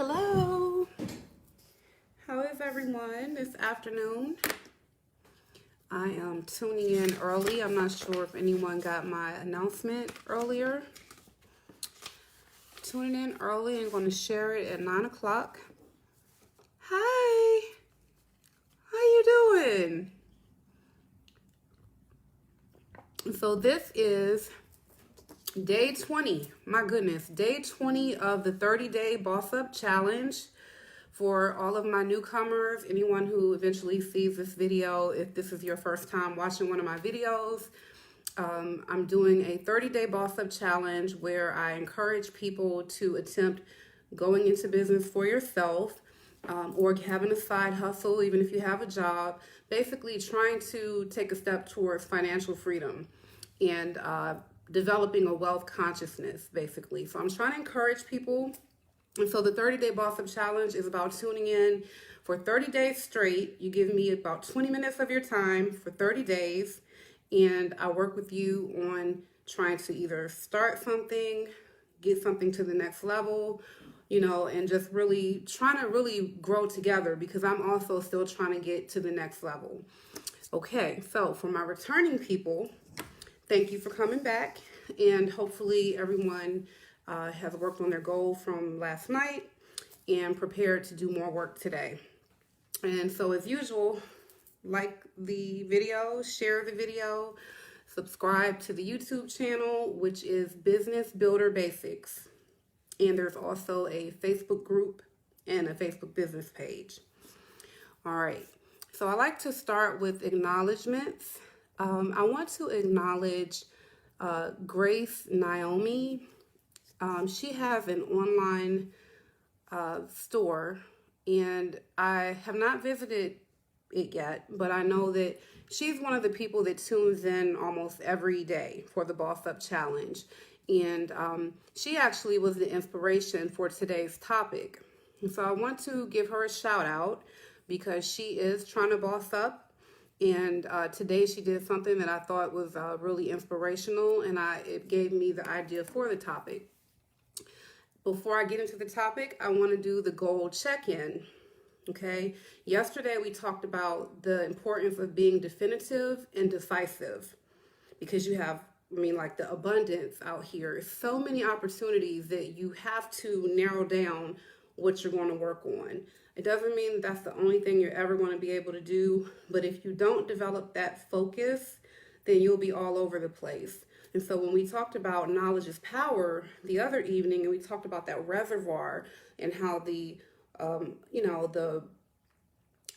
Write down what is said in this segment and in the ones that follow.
Hello. How is everyone this afternoon? I am tuning in early. I'm not sure if anyone got my announcement earlier. Tuning in early. I'm going to share it at 9 o'clock. Hi. How you doing? So this is day 20. My goodness. Day 20 of the 30-day Boss Up Challenge. For all of my newcomers, anyone who eventually sees this video, if this is your first time watching one of my videos, I'm doing a 30-day Boss Up Challenge where I encourage people to attempt going into business for yourself or having a side hustle, even if you have a job, basically trying to take a step towards financial freedom and developing a wealth consciousness, basically. So I'm trying to encourage people. And so the 30-day Boss Up Challenge is about tuning in for 30 days straight. You give me about 20 minutes of your time for 30 days, and I work with you on trying to either start something, get something to the next level, and just really trying to really grow together because I'm also still trying to get to the next level. Okay, so for my returning people, thank you for coming back, and hopefully everyone has worked on their goal from last night and prepared to do more work today. And so as usual, like the video, share the video, subscribe to the YouTube channel, which is Business Builder Basics. And there's also a Facebook group and a Facebook business page. All right, so I like to start with acknowledgements. I want to acknowledge Grace Naomi. She has an online store, and I have not visited it yet, but I know that she's one of the people that tunes in almost every day for the Boss Up Challenge. And she actually was the inspiration for today's topic. And so I want to give her a shout out because she is trying to boss up. And today she did something that I thought was really inspirational, and it gave me the idea for the topic. Before I get into the topic, I want to do the goal check-in, okay? Yesterday, we talked about the importance of being definitive and decisive because you have, like the abundance out here. So many opportunities that you have to narrow down what you're going to work on. It doesn't mean that's the only thing you're ever going to be able to do, but if you don't develop that focus, then you'll be all over the place. And so when we talked about knowledge is power the other evening, and we talked about that reservoir and how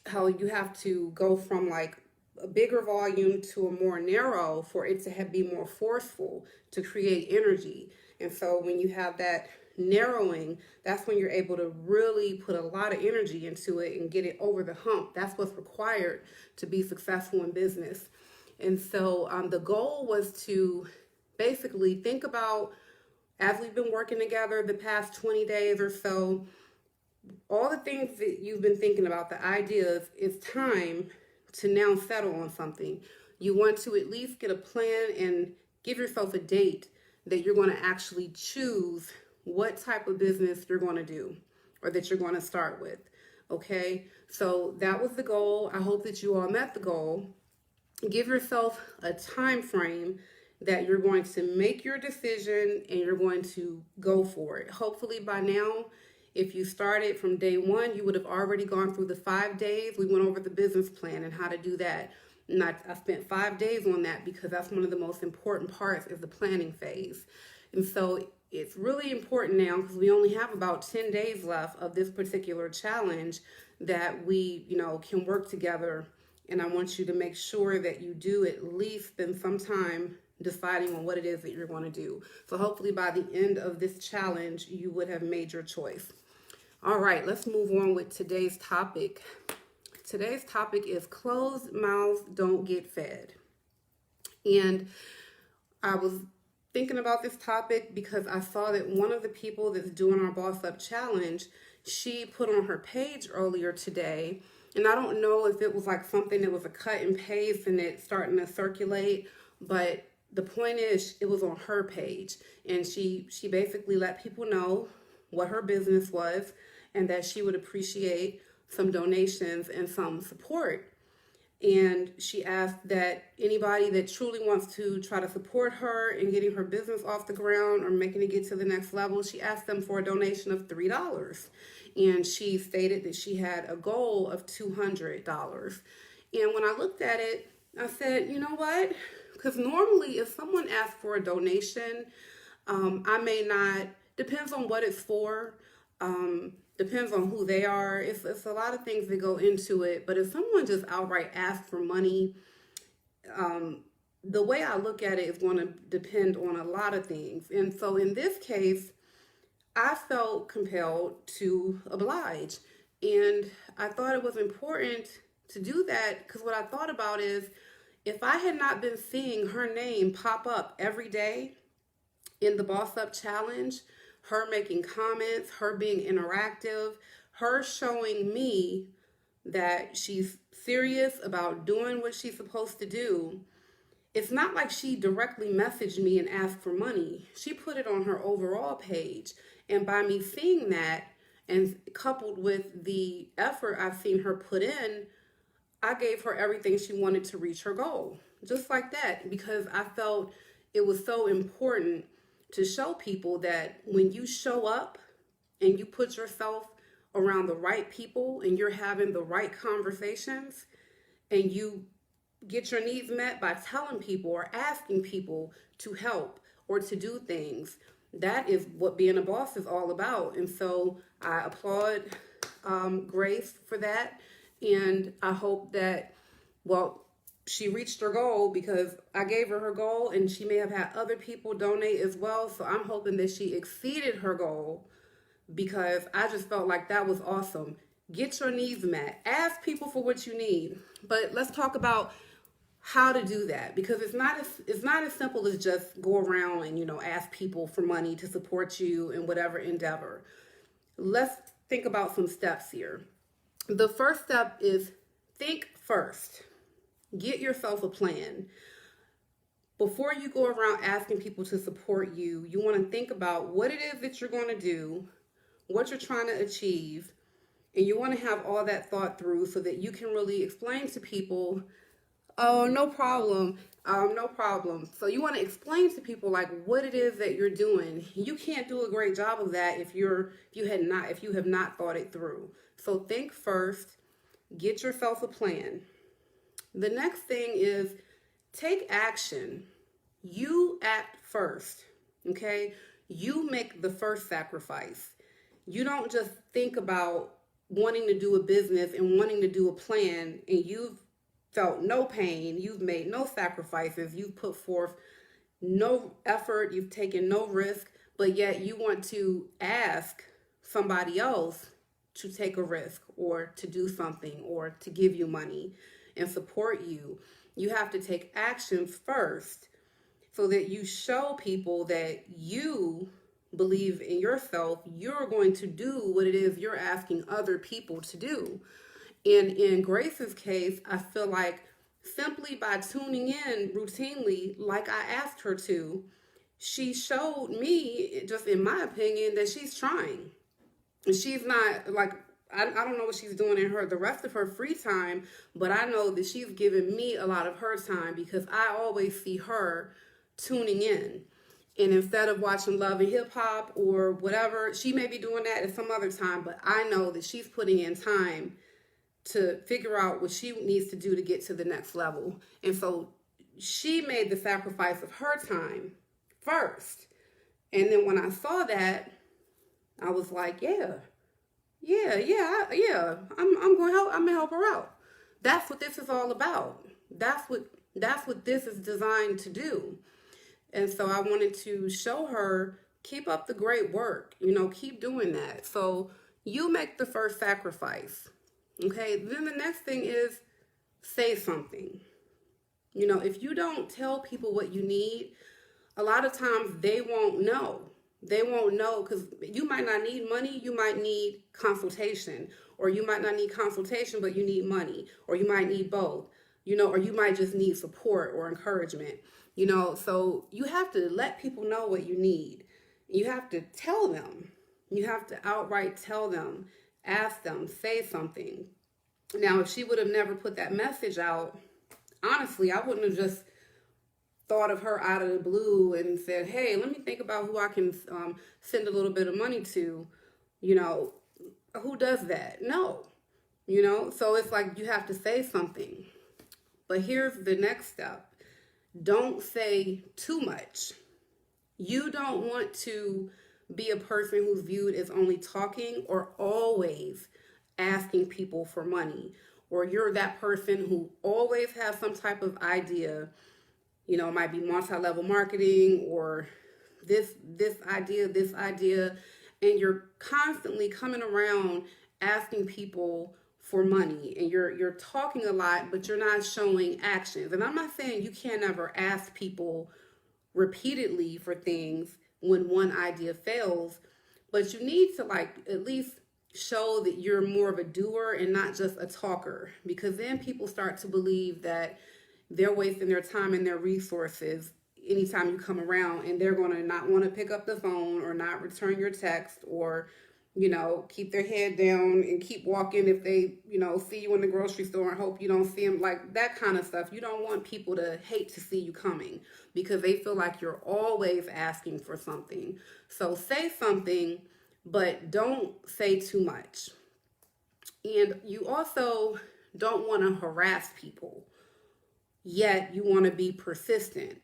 how you have to go from like a bigger volume to a more narrow for it to be more forceful to create energy. And so when you have that narrowing, that's when you're able to really put a lot of energy into it and get it over the hump. That's what's required to be successful in business. And so the goal was to basically think about, as we've been working together the past 20 days or so, all the things that you've been thinking about, the ideas, it's time to now settle on something. You want to at least get a plan and give yourself a date that you're going to actually choose what type of business you're going to do or that you're going to start with. Okay, so that was the goal. I hope that you all met the goal. Give yourself a time frame that you're going to make your decision and you're going to go for it. Hopefully by now, if you started from day one, you would have already gone through the 5 days. We went over the business plan and how to do that. And I spent 5 days on that because that's one of the most important parts is the planning phase. And so it's really important now because we only have about 10 days left of this particular challenge that we, can work together. And I want you to make sure that you do at least spend some time deciding on what it is that you're going to do. So hopefully by the end of this challenge, you would have made your choice. All right, let's move on with today's topic. Today's topic is closed mouths don't get fed. And I was thinking about this topic because I saw that one of the people that's doing our Boss Up Challenge, she put on her page earlier today, and I don't know if it was like something that was a cut and paste and it's starting to circulate, but the point is it was on her page, and she basically let people know what her business was and that she would appreciate some donations and some support. And she asked that anybody that truly wants to try to support her in getting her business off the ground or making it get to the next level, she asked them for a donation of $3. And she stated that she had a goal of $200. And when I looked at it, I said, you know what? Because normally if someone asks for a donation, I may not, depends on what it's for. Depends on who they are. It's a lot of things that go into it. But if someone just outright asks for money, the way I look at it is going to depend on a lot of things. And so in this case, I felt compelled to oblige. And I thought it was important to do that because what I thought about is if I had not been seeing her name pop up every day in the Boss Up Challenge, her making comments, her being interactive, her showing me that she's serious about doing what she's supposed to do. It's not like she directly messaged me and asked for money. She put it on her overall page. And by me seeing that and coupled with the effort I've seen her put in, I gave her everything she wanted to reach her goal. Just like that, because I felt it was so important to show people that when you show up and you put yourself around the right people and you're having the right conversations and you get your needs met by telling people or asking people to help or to do things, that is what being a boss is all about. And so I applaud Grace for that. And I hope that, well, she reached her goal because I gave her goal and she may have had other people donate as well. So I'm hoping that she exceeded her goal because I just felt like that was awesome. Get your needs met. Ask people for what you need. But let's talk about how to do that because it's not as simple as just go around and, ask people for money to support you in whatever endeavor. Let's think about some steps here. The first step is think first. Get yourself a plan. Before you go around asking people to support you, you want to think about what it is that you're going to do, what you're trying to achieve, and you want to have all that thought through so that you can really explain to people, oh, no problem, no problem. So you want to explain to people like what it is that you're doing. You can't do a great job of that if you have not thought it through. So think first, get yourself a plan. The next thing is take action. You act first, okay? You make the first sacrifice. You don't just think about wanting to do a business and wanting to do a plan and you've felt no pain, you've made no sacrifices, you've put forth no effort, you've taken no risk, but yet you want to ask somebody else to take a risk or to do something or to give you money and support you. You have to take actions first so that you show people that you believe in yourself. You're going to do what it is you're asking other people to do. And in Grace's case, I feel like simply by tuning in routinely, like I asked her to, she showed me, just in my opinion, that she's trying. She's not like, I don't know what she's doing in the rest of her free time, but I know that she's given me a lot of her time because I always see her tuning in. And instead of watching Love and Hip Hop or whatever, she may be doing that at some other time, but I know that she's putting in time to figure out what she needs to do to get to the next level. And so she made the sacrifice of her time first. And then when I saw that, I was like, I'm going to help. I'm going to help her out. That's what this is all about. That's what this is designed to do. And so I wanted to show her, keep up the great work, keep doing that. So you make the first sacrifice. Okay. Then the next thing is say something. If you don't tell people what you need, a lot of times they won't know. They won't know because you might not need money. You might need consultation, or you might not need consultation, but you need money, or you might need both, or you might just need support or encouragement, so you have to let people know what you need. You have to tell them, You have to outright tell them, ask them, say something. Now, if she would have never put that message out, honestly, I wouldn't have just thought of her out of the blue and said, hey, let me think about who I can send a little bit of money to. You know, who does that? No. You know, so it's like you have to say something. But here's the next step. Don't say too much. You don't want to be a person who's viewed as only talking or always asking people for money. Or you're that person who always has some type of idea. You know, it might be multi-level marketing or this idea, and you're constantly coming around asking people for money, and you're talking a lot, but you're not showing actions. And I'm not saying you can't ever ask people repeatedly for things when one idea fails, but you need to like at least show that you're more of a doer and not just a talker, because then people start to believe that they're wasting their time and their resources anytime you come around, and they're going to not want to pick up the phone or not return your text, or you know, keep their head down and keep walking if they, you know, see you in the grocery store and hope you don't see them, like that kind of stuff. You don't want people to hate to see you coming because they feel like you're always asking for something. So say something, but don't say too much. And you also don't want to harass people, yet you want to be persistent.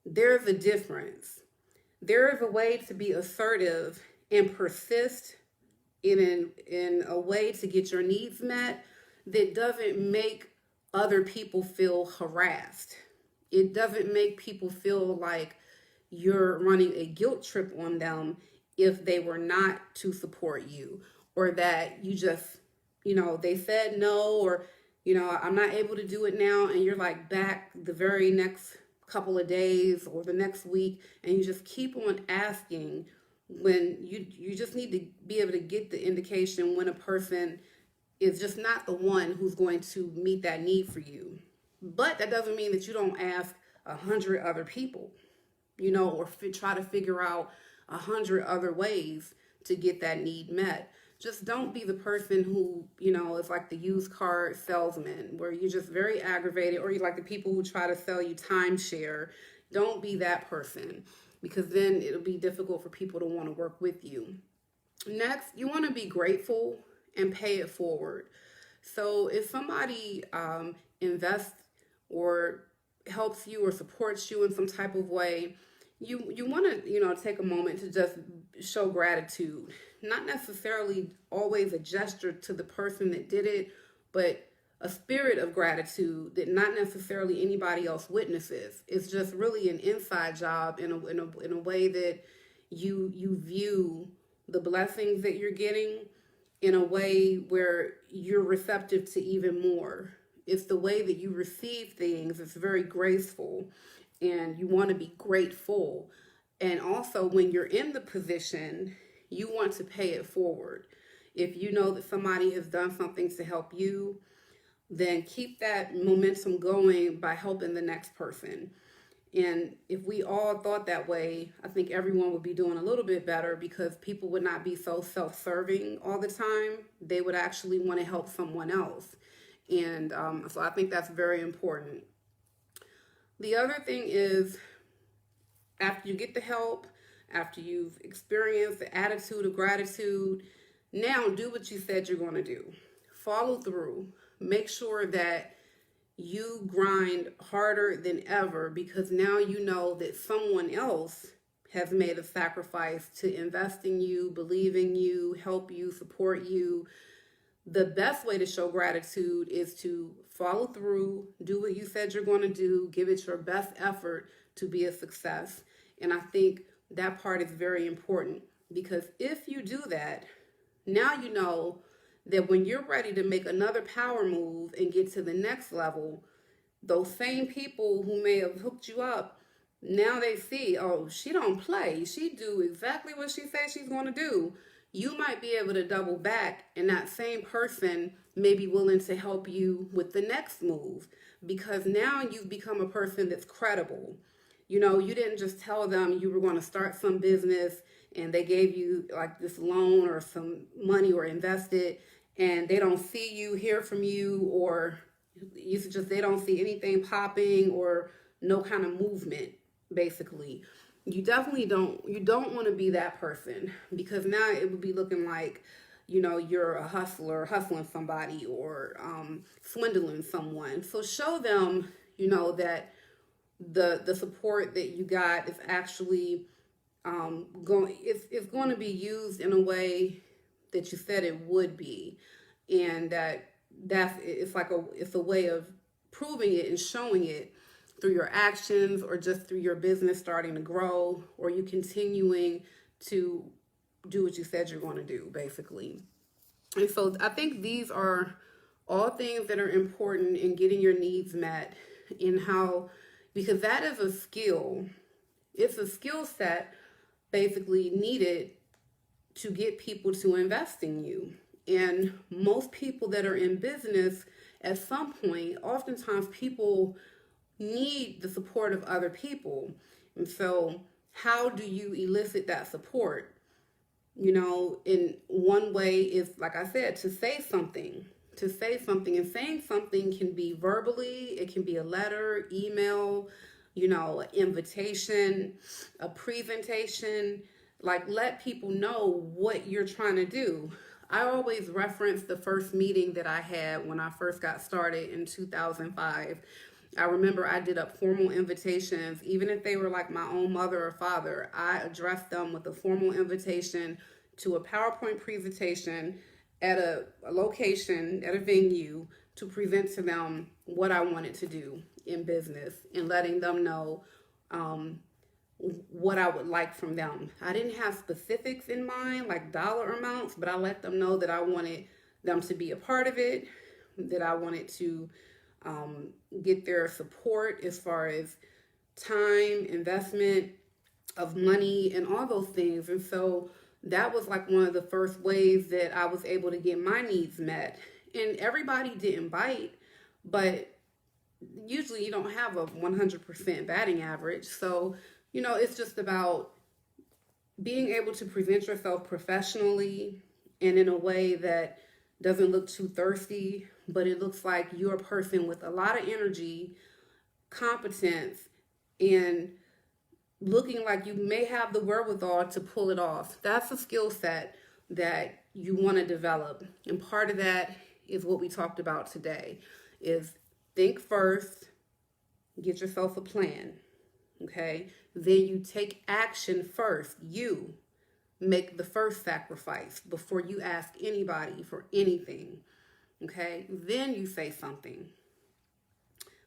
There's a difference. There is a way to be assertive and persist in a way to get your needs met that doesn't make other people feel harassed. It doesn't make people feel like you're running a guilt trip on them if they were not to support you, or that you just, you know, they said no, or, you know, I'm not able to do it now, and you're like back the very next couple of days or the next week, and you just keep on asking, when you just need to be able to get the indication when a person is just not the one who's going to meet that need for you. But that doesn't mean that you don't ask 100 other people, you know, or try to figure out 100 other ways to get that need met. Just don't be the person who, you know, is like the used car salesman, where you're just very aggravated, or you're like the people who try to sell you timeshare. Don't be that person, because then it'll be difficult for people to want to work with you. Next, you want to be grateful and pay it forward. So if somebody invests or helps you or supports you in some type of way, you want to, you know, take a moment to just show gratitude. Not necessarily always a gesture to the person that did it, but a spirit of gratitude that not necessarily anybody else witnesses. It's just really an inside job in a way that you view the blessings that you're getting in a way where you're receptive to even more. It's the way that you receive things. It's very graceful, and you want to be grateful. And also, when you're in the position, you want to pay it forward. If you know that somebody has done something to help you, then keep that momentum going by helping the next person. And if we all thought that way, I think everyone would be doing a little bit better, because people would not be so self-serving all the time. They would actually want to help someone else. And so I think that's very important. The other thing is, after you get the help, after you've experienced the attitude of gratitude, now do what you said you're going to do. Follow through. Make sure that you grind harder than ever, because now you know that someone else has made a sacrifice to invest in you, believe in you, help you, support you. The best way to show gratitude is to follow through, do what you said you're going to do, give it your best effort to be a success. And I think that part is very important, because if you do that, now you know that when you're ready to make another power move and get to the next level, those same people who may have hooked you up, now they see, oh, she don't play. She do exactly what she says she's going to do. You might be able to double back, and that same person may be willing to help you with the next move, because now you've become a person that's credible. You know, you didn't just tell them you were going to start some business and they gave you like this loan or some money or invested, and they don't see you, hear from you, or it's just they don't see anything popping or no kind of movement, basically. You definitely don't want to be that person, because now it would be looking like, you're a hustler, hustling somebody, or swindling someone. So show them, that the support that you got is actually it's going to be used in a way that you said it would be, and it's a way of proving it and showing it through your actions, or just through your business starting to grow, or you continuing to do what you said you're going to do, basically. And so I think these are all things that are important in getting your needs met, because that is a skill. It's a skill set basically needed to get people to invest in you. And most people that are in business at some point, oftentimes people need the support of other people. And so how do you elicit that support? In one way is, like I said, to say something. And saying something can be verbally, it can be a letter, email, an invitation, a presentation. Like, let people know what you're trying to do. I always reference the first meeting that I had when I first got started in 2005. I remember I did up formal invitations, even if they were like my own mother or father. I addressed them with a formal invitation to a PowerPoint presentation at a location, at a venue, to present to them what I wanted to do in business, and letting them know what I would like from them. I didn't have specifics in mind, like dollar amounts, but I let them know that I wanted them to be a part of it, that I wanted to get their support as far as time, investment of money, and all those things. And so that was like one of the first ways that I was able to get my needs met. And everybody didn't bite, but usually you don't have a 100% batting average. So, it's just about being able to present yourself professionally and in a way that doesn't look too thirsty, but it looks like you're a person with a lot of energy, competence, and looking like you may have the wherewithal to pull it off. That's a skill set that you want to develop. And part of that is what we talked about today, is think first, get yourself a plan, okay? Then you take action first. You make the first sacrifice before you ask anybody for anything, okay? Then you say something,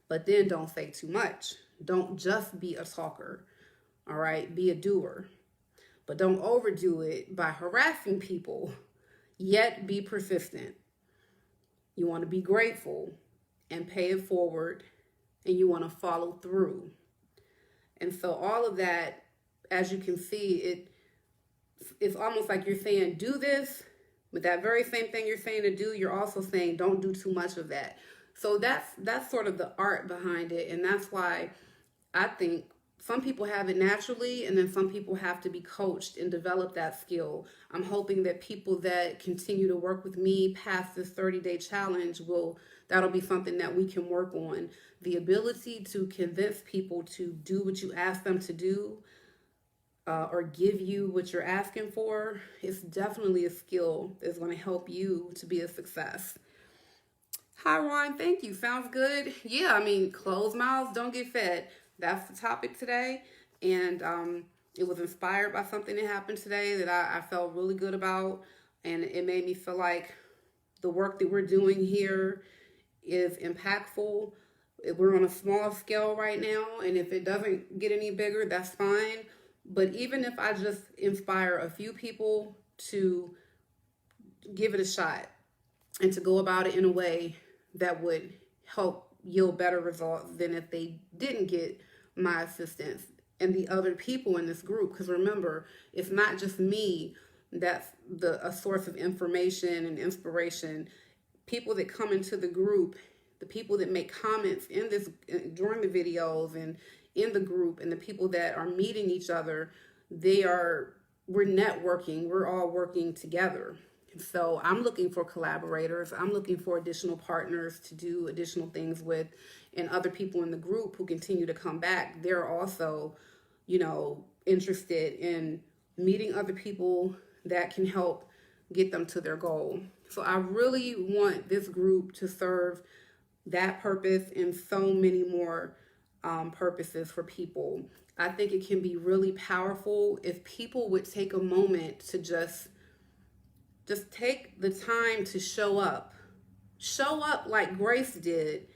but then don't say too much. Don't just be a talker, all right? Be a doer, but don't overdo it by harassing people, yet be persistent. You want to be grateful and pay it forward, and you want to follow through. And so all of that, as you can see, it's almost like you're saying, do this, but that very same thing you're saying to do, you're also saying, don't do too much of that. So that's sort of the art behind it. And that's why I think some people have it naturally, and then some people have to be coached and develop that skill. I'm hoping that people that continue to work with me past this 30-day challenge that'll be something that we can work on. The ability to convince people to do what you ask them to do, or give you what you're asking for, is definitely a skill that's going to help you to be a success. Hi, Ron. Thank you. Sounds good. Yeah, closed mouths don't get fed. That's the topic today. And it was inspired by something that happened today that I felt really good about. And it made me feel like the work that we're doing here is impactful. We're on a small scale right now, and if it doesn't get any bigger, that's fine. But even if I just inspire a few people to give it a shot and to go about it in a way that would help yield better results than if they didn't get my assistance and the other people in this group. Because remember, it's not just me that's a source of information and inspiration. People that come into the group, the people that make comments during the videos and in the group, and the people that are meeting each other, they are we're networking, we're all working together. So I'm looking for collaborators. I'm looking for additional partners to do additional things with, and other people in the group who continue to come back. They're also, interested in meeting other people that can help get them to their goal. So I really want this group to serve that purpose and so many more purposes for people. I think it can be really powerful if people would take a moment to just take the time to show up. Show up like Grace did,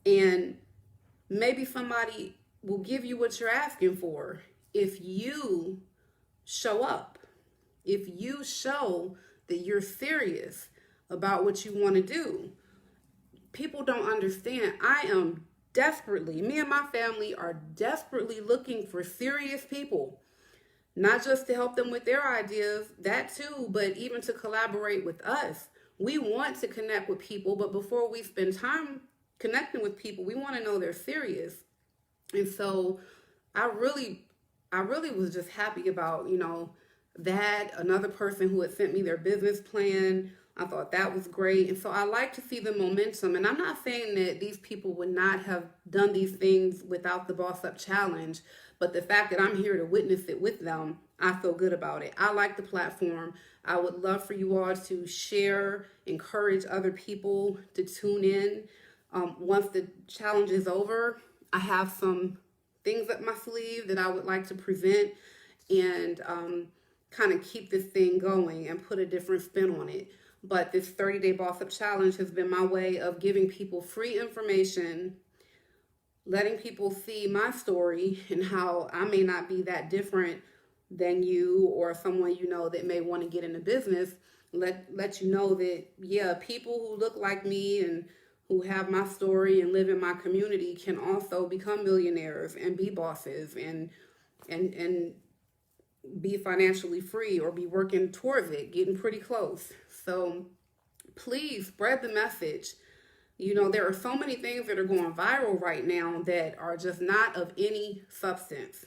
and maybe somebody will give you what you're asking for if you show up. If you show that you're serious about what you want to do. People don't understand. Me and my family are desperately looking for serious people, not just to help them with their ideas, that too, but even to collaborate with us. We want to connect with people, but before we spend time connecting with people, we want to know they're serious. And so I really was just happy about, that. Another person who had sent me their business plan, I thought that was great. And so I like to see the momentum. And I'm not saying that these people would not have done these things without the Boss Up Challenge, but the fact that I'm here to witness it with them, I feel good about it. I like the platform. I would love for you all to share, encourage other people to tune in. Once the challenge is over, I have some things up my sleeve that I would like to present and kind of keep this thing going and put a different spin on it. But this 30-day Boss Up Challenge has been my way of giving people free information, letting people see my story and how I may not be that different than you or someone that may want to get into business. Let you know that, yeah, people who look like me and who have my story and live in my community can also become millionaires and be bosses and be financially free or be working towards it, getting pretty close. So please spread the message. There are so many things that are going viral right now that are just not of any substance.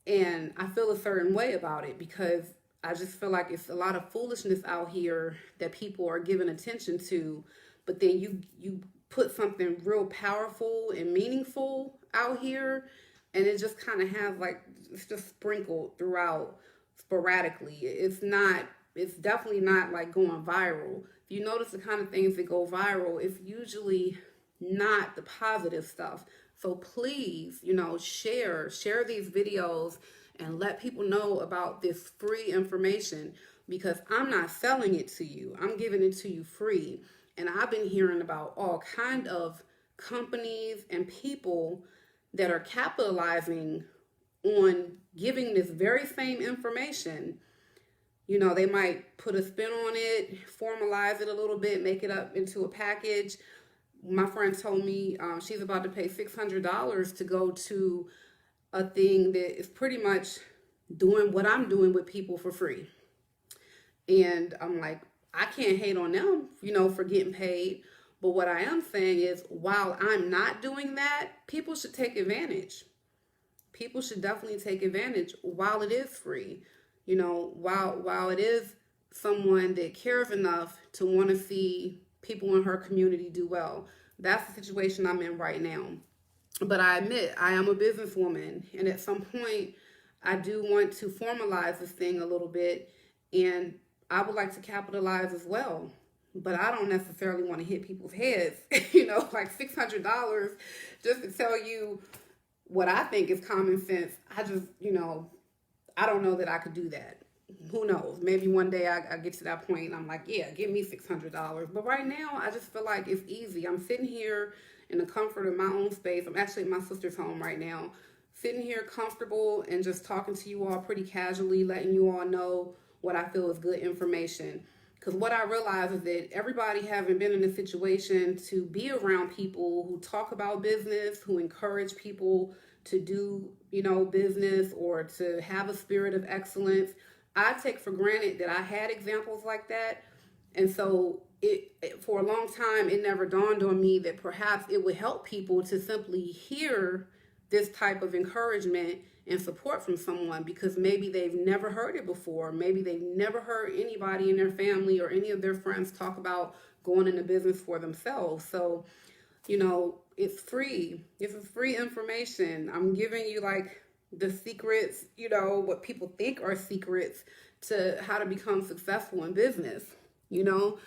And I feel a certain way about it because I just feel like it's a lot of foolishness out here that people are giving attention to. But then you put something real powerful and meaningful out here, and it just kind of has it's just sprinkled throughout sporadically. It's definitely not like going viral. If you notice the kind of things that go viral, it's usually not the positive stuff. So please, share these videos and let people know about this free information, because I'm not selling it to you. I'm giving it to you free. And I've been hearing about all kind of companies and people that are capitalizing on giving this very same information. They might put a spin on it, formalize it a little bit, make it up into a package. My friend told me she's about to pay $600 to go to a thing that is pretty much doing what I'm doing with people for free. And I'm like, I can't hate on them, for getting paid. But what I am saying is, while I'm not doing that, people should take advantage. People should definitely take advantage while it is free. While it is someone that cares enough to want to see people in her community do well. That's the situation I'm in right now. But I admit, I am a businesswoman. And at some point, I do want to formalize this thing a little bit. And I would like to capitalize as well. But I don't necessarily want to hit people's heads, like $600 just to tell you what I think is common sense. I just, I don't know that I could do that. Who knows? Maybe one day I get to that point and I'm like, yeah, give me $600. But right now, I just feel like it's easy. I'm sitting here in the comfort of my own space. I'm actually at my sister's home right now, sitting here comfortable and just talking to you all pretty casually, letting you all know what I feel is good information. Because what I realize is that everybody hasn't been in a situation to be around people who talk about business, who encourage people to do, business, or to have a spirit of excellence. I take for granted that I had examples like that. And so for a long time, it never dawned on me that perhaps it would help people to simply hear this type of encouragement and support from someone, because maybe they've never heard it before. Maybe they've never heard anybody in their family or any of their friends talk about going into business for themselves. So, it's free. This is free information. I'm giving you like the secrets, what people think are secrets to how to become successful in business, you know.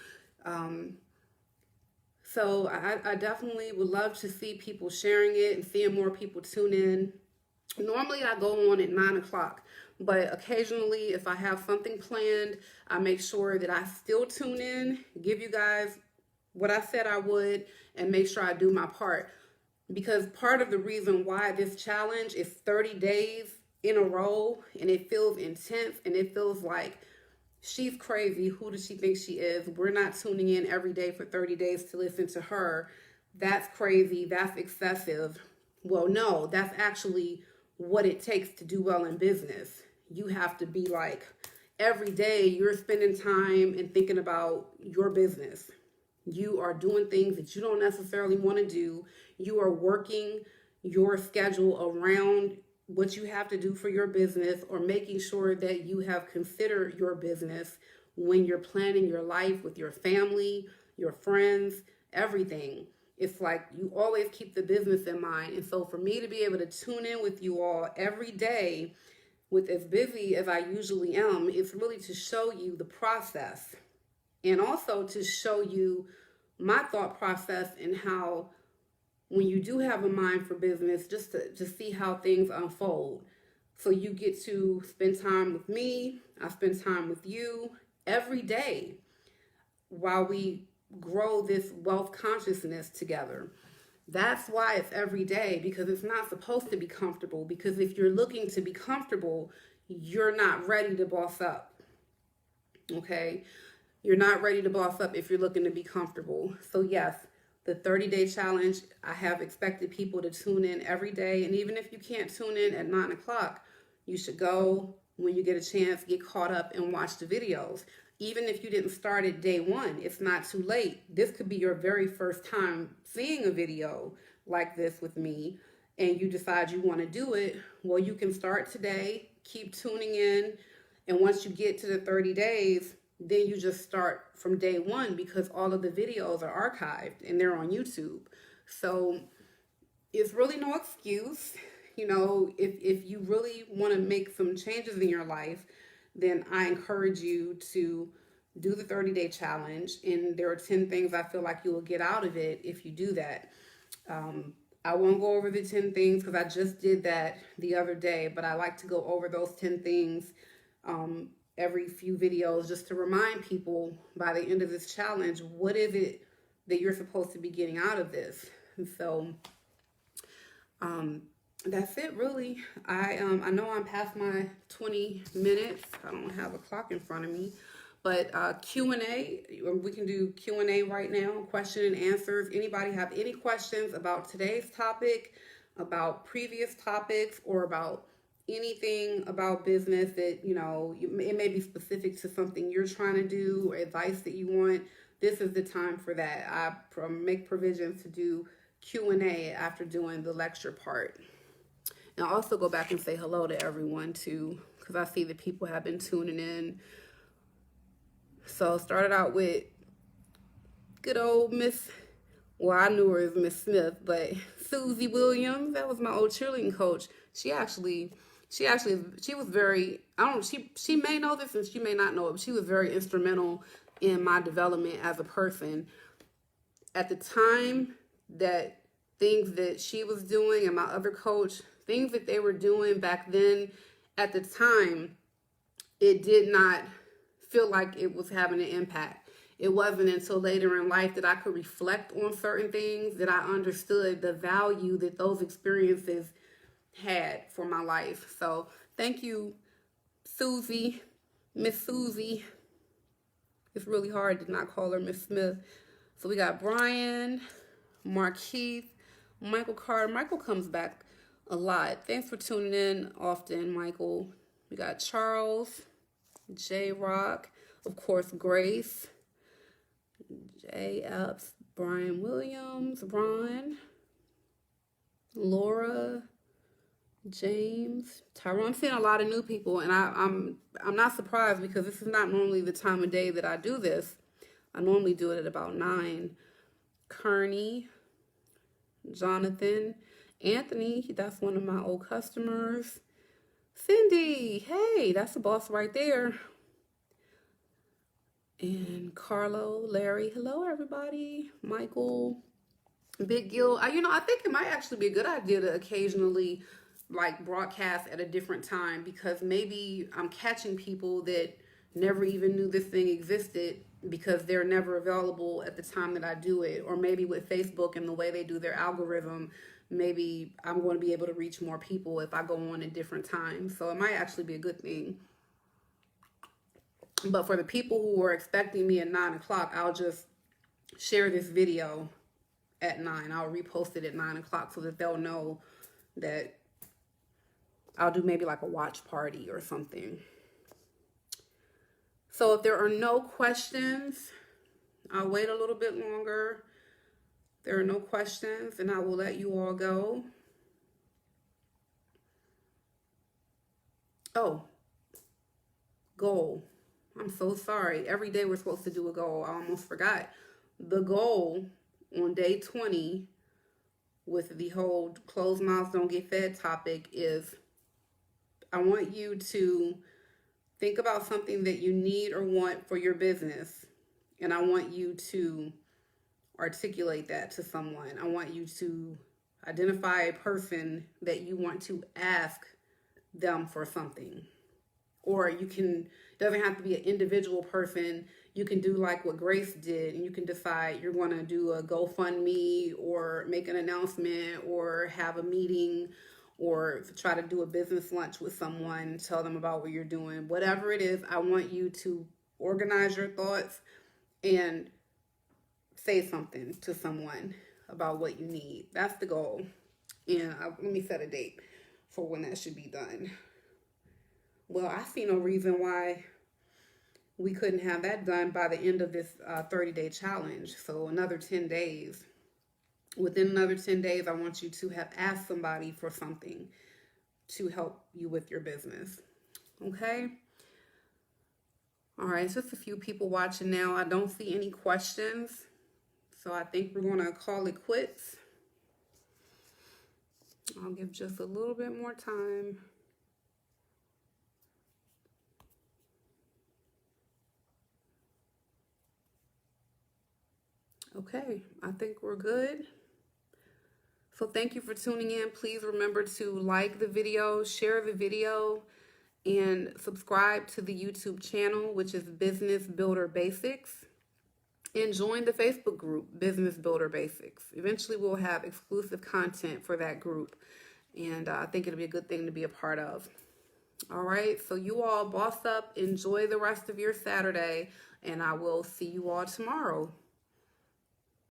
So I definitely would love to see people sharing it and seeing more people tune in. Normally I go on at 9 o'clock, but occasionally if I have something planned, I make sure that I still tune in, give you guys what I said I would, and make sure I do my part. Because part of the reason why this challenge is 30 days in a row, and it feels intense, and it feels like she's crazy. Who does she think she is? We're not tuning in every day for 30 days to listen to her. That's crazy. That's excessive. Well, no, that's actually what it takes to do well in business. You have to be like, every day you're spending time and thinking about your business. You are doing things that you don't necessarily want to do. You are working your schedule around what you have to do for your business, or making sure that you have considered your business when you're planning your life with your family, your friends, everything. It's like you always keep the business in mind. And so for me to be able to tune in with you all every day, with as busy as I usually am, it's really to show you the process, and also to show you my thought process and how, when you do have a mind for business, just to see how things unfold. So you get to spend time with me. I spend time with you every day while we grow this wealth consciousness together. That's why it's every day, because it's not supposed to be comfortable. Because if you're looking to be comfortable, you're not ready to boss up. Okay? You're not ready to boss up if you're looking to be comfortable. So yes, the 30-day challenge, I have expected people to tune in every day. And even if you can't tune in at 9 o'clock, you should go when you get a chance, get caught up and watch the videos. Even if you didn't start at day one, it's not too late. This could be your very first time seeing a video like this with me, and you decide you want to do it. Well, you can start today, keep tuning in, and once you get to the 30 days, then you just start from day one, because all of the videos are archived and they're on YouTube. So it's really no excuse. If you really want to make some changes in your life, then I encourage you to do the 30-day challenge. And there are 10 things I feel like you will get out of it if you do that. I won't go over the 10 things because I just did that the other day, but I like to go over those 10 things every few videos, just to remind people by the end of this challenge, what is it that you're supposed to be getting out of this? And so that's it, really. I know I'm past my 20 minutes. I don't have a clock in front of me, but Q&A, we can do Q&A right now, question and answers. Anybody have any questions about today's topic, about previous topics, or about anything about business that, it may be specific to something you're trying to do, or advice that you want, this is the time for that. I make provisions to do Q&A after doing the lecture part. And I'll also go back and say hello to everyone too, because I see that people have been tuning in. So started out with good old I knew her as Miss Smith, but Susie Williams, that was my old cheerleading coach. She was very, she may know this and she may not know it, but she was very instrumental in my development as a person. At the time, that things that she was doing and my other coach, things that they were doing back then, at the time, it did not feel like it was having an impact. It wasn't until later in life that I could reflect on certain things that I understood the value that those experiences had for my life. So thank you, Susie, Miss Susie. It's really hard to not call her Miss Smith. So we got Brian, Markeith, Michael Carter. Michael comes back a lot. Thanks for tuning in often, Michael. We got Charles, J Rock, of course, Grace, J Epps, Brian Williams, Ron, Laura, James, Tyrone. I'm seeing a lot of new people, and I'm not surprised because this is not normally the time of day that I do this. I normally do it at about 9. Kearney, Jonathan, Anthony, that's one of my old customers. Cindy, hey, that's the boss right there. And Carlo, Larry, hello everybody. Michael, Big Gil. I think it might actually be a good idea to occasionally like broadcast at a different time, because maybe I'm catching people that never even knew this thing existed because they're never available at the time that I do it. Or maybe with Facebook and the way they do their algorithm, maybe I'm going to be able to reach more people if I go on at different times. So it might actually be a good thing. But for the people who are expecting me at 9 o'clock, I'll just share this video at 9. I'll repost it at 9 o'clock so that they'll know that I'll do maybe like a watch party or something. So if there are no questions, I'll wait a little bit longer. There are no questions, and I will let you all go. Oh, goal. I'm so sorry. Every day we're supposed to do a goal. I almost forgot. The goal on day 20 with the whole closed mouths don't get fed topic is I want you to think about something that you need or want for your business. And I want you to articulate that to someone. I want you to identify a person that you want to ask them for something. Or you can, it doesn't have to be an individual person. You can do like what Grace did, and you can decide you're going to do a GoFundMe or make an announcement or have a meeting or try to do a business lunch with someone, tell them about what you're doing. Whatever it is, I want you to organize your thoughts and say something to someone about what you need. That's the goal. And let me set a date for when that should be done. Well, I see no reason why we couldn't have that done by the end of this 30-day challenge. So another 10 days. Within another 10 days, I want you to have asked somebody for something to help you with your business. Okay? All right, it's just a few people watching now. I don't see any questions. So I think we're going to call it quits. I'll give just a little bit more time. Okay, I think we're good. So thank you for tuning in. Please remember to like the video, share the video, and subscribe to the YouTube channel, which is Business Builder Basics. And join the Facebook group, Business Builder Basics. Eventually we'll have exclusive content for that group. And I think it'll be a good thing to be a part of. All right, so you all boss up, enjoy the rest of your Saturday, and I will see you all tomorrow.